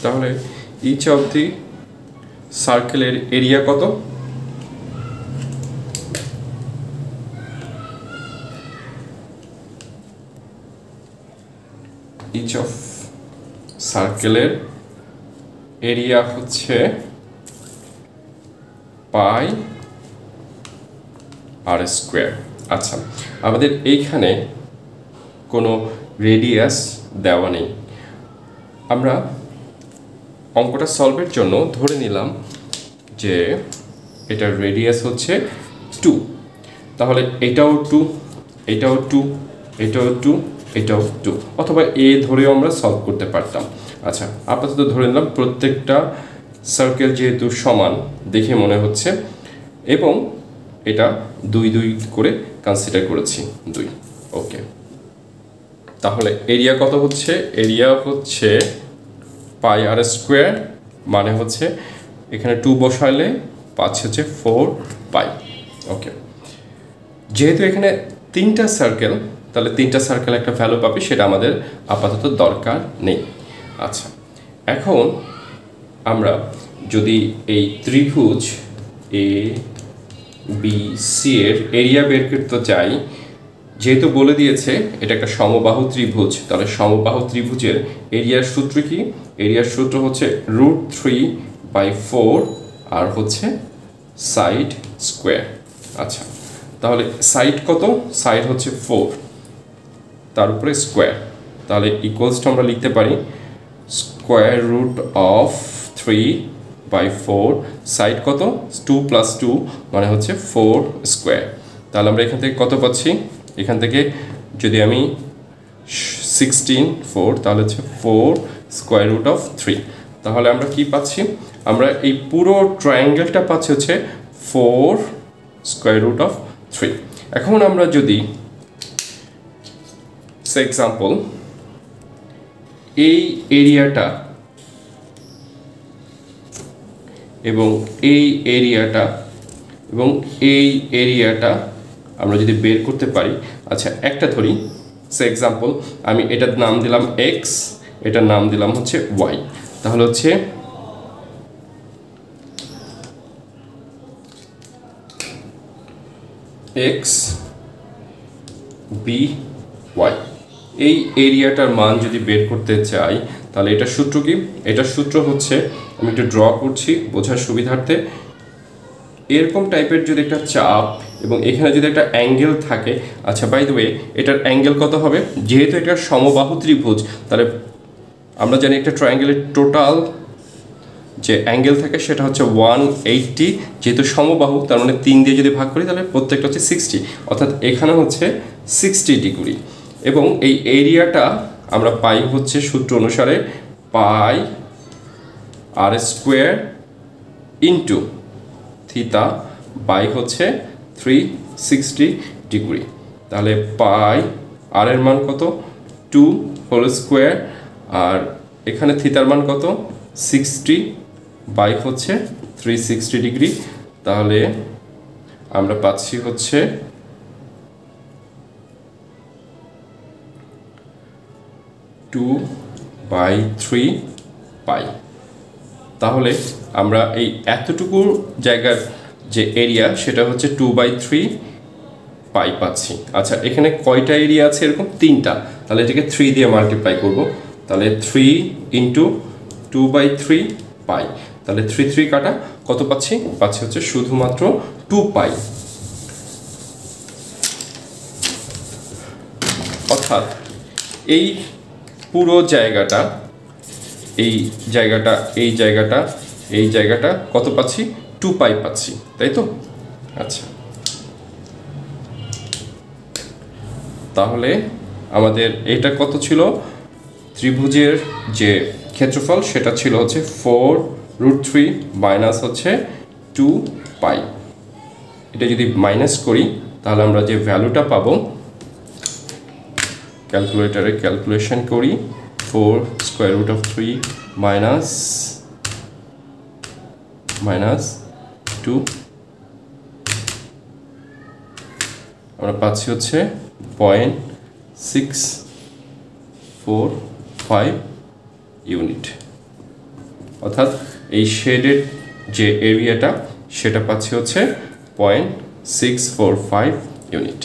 তাহলে each of the সার্কেলের area কত? ইচ অফ সার্কেলের এরিয়া হচ্ছে পাই আর স্কোয়ার। আচ্ছা, আমাদের এইখানে কোনো রেডিয়াস দেওয়া নেই। আমরা অঙ্কটা সলভের জন্য ধরে নিলাম যে এটার রেডিয়াস হচ্ছে 2, তাহলে এটাও 2, এটাও 2, এটাও 2, এটাও 2, অথবা এ ধরেও আমরা সলভ করতে পারতাম। আচ্ছা, আপাতত ধরে নিলাম প্রত্যেকটা সার্কেল যেহেতু সমান দেখে মনে হচ্ছে, এবং এটা 2 2 করে কনসিডার করেছি 2। ওকে, তাহলে এরিয়া কত হচ্ছে? এরিয়া হচ্ছে পাই আর স্কোয়ার, মানে হচ্ছে এখানে 2 বসাইলে পাচ্ছে হচ্ছে 4 পাই। ওকে, যেহেতু এখানে 3টা সার্কেল, তাহলে 3টা সার্কেল একটা ভ্যালু পাবে, সেটা আমাদের আপাতত দরকার নেই। আচ্ছা, এখন আমরা যদি এই ত্রিভুজ এ বি সি এর এরিয়া বের করতে চাই, যেহেতু বলে দিয়েছে এটা একটা সমবাহু ত্রিভুজ, তাহলে সমবাহু ত্রিভুজের এরিয়ার সূত্র কি? এরিয়ার সূত্র হচ্ছে √3/4 আর হচ্ছে সাইড স্কোয়ার। আচ্ছা, তাহলে সাইড কত? সাইড হচ্ছে 4, তার উপরে স্কোয়ার, তাহলে ইকুয়ালস আমরা লিখতে পারি স্কোয়ার রুট অফ 3/4, সাইড কত? 2 + 2 মানে হচ্ছে 4 স্কোয়ার। তাহলে আমরা এখান থেকে কত পাচ্ছি? এখান থেকে যদি আমি 16 4, তাহলে হচ্ছে 4 স্কোয়ার রুট অফ 3। তাহলে আমরা কি পাচ্ছি? আমরা এই পুরো ট্রায়াঙ্গেলটা পাচ্ছি হচ্ছে 4 স্কোয়ার রুট অফ 3। এখন আমরা যদি ফর এক্সাম্পল এই এরিয়াটা এবং এই এরিয়াটা এবং এই এরিয়াটা আমরা যদি বের করতে পারি। আচ্ছা, একটা ধরি, ফর এক্সাম্পল আমি এটার নাম দিলাম x, এটার নাম দিলাম হচ্ছে y। তাহলে হচ্ছে x b y, এই এরিয়াটার মান যদি বের করতে চাই, তাহলে এটার সূত্র কি? এটার সূত্র হচ্ছে, আমি একটু ড্র করছি বোঝার সুবিধার্থে, এরকম টাইপের যদি একটা চাপ এবং এখানে যদি একটা অ্যাঙ্গেল থাকে। আচ্ছা, বাই দ্য ওয়ে এটার অ্যাঙ্গেল কত হবে? যেহেতু এটা সমবাহু ত্রিভুজ, তাহলে আমরা জানি একটা ট্রায়াঙ্গেলের টোটাল যে অ্যাঙ্গেল থাকে সেটা হচ্ছে 180, যেহেতু সমবাহু তার মানে 3 দিয়ে যদি ভাগ করি তাহলে প্রত্যেকটা হচ্ছে 60, অর্থাৎ এখানে হচ্ছে 60 ডিগ্রি। এবং এই এরিয়াটা আমরা পাই হচ্ছে সূত্র অনুসারে পাই আর স্কোয়ার ইন্টু থিটা বাই হচ্ছে 360 ডিগ্রি। তাহলে পাই আর এর মান কত? 2 হোল স্কোয়ার, আর এখানে থিটার মান কত? 60 বাই হচ্ছে 360 ডিগ্রি। তাহলে আমরা পাচ্ছি হচ্ছে 2/3 পাই। তাহলে আমরা এই এতটুকু জায়গার যে এরিয়া সেটা হচ্ছে 2/3 পাই পাচ্ছি। আচ্ছা, এখানে কয়টা এরিয়া আছে? এরকম 3টা, তাহলে এটাকে 3 দিয়ে মাল্টিপ্লাই করব। তাহলে 3 × 2/3 পাই, তাহলে 3 3 কাটা, কত পাচ্ছি? পাচ্ছি হচ্ছে শুধুমাত্র 2 পাই। অর্থাৎ এই পুরো জায়গাটা, এই জায়গাটা, এই জায়গাটা, এই জায়গাটা কত পাচ্ছি? 2 পাই পাচ্ছি, তাই তো? আচ্ছা, তাহলে আমাদের এটা কত ছিল? ত্রিভুজের যে ক্ষেত্রফল সেটা ছিল হচ্ছে 4√3 মাইনাস হচ্ছে 2 পাই। এটা যদি মাইনাস করি তাহলে আমরা যে ভ্যালুটা পাবো, ক্যালকুলেটরে ক্যালকুলেশন করি, 4 স্কোয়ার রুট অফ 3 মাইনাস 2, আমরা পাচ্ছি হচ্ছে 0.645 ইউনিট। অর্থাৎ এই শেডের যে এরিয়াটা সেটা পাচ্ছি হচ্ছে 0.645 ইউনিট।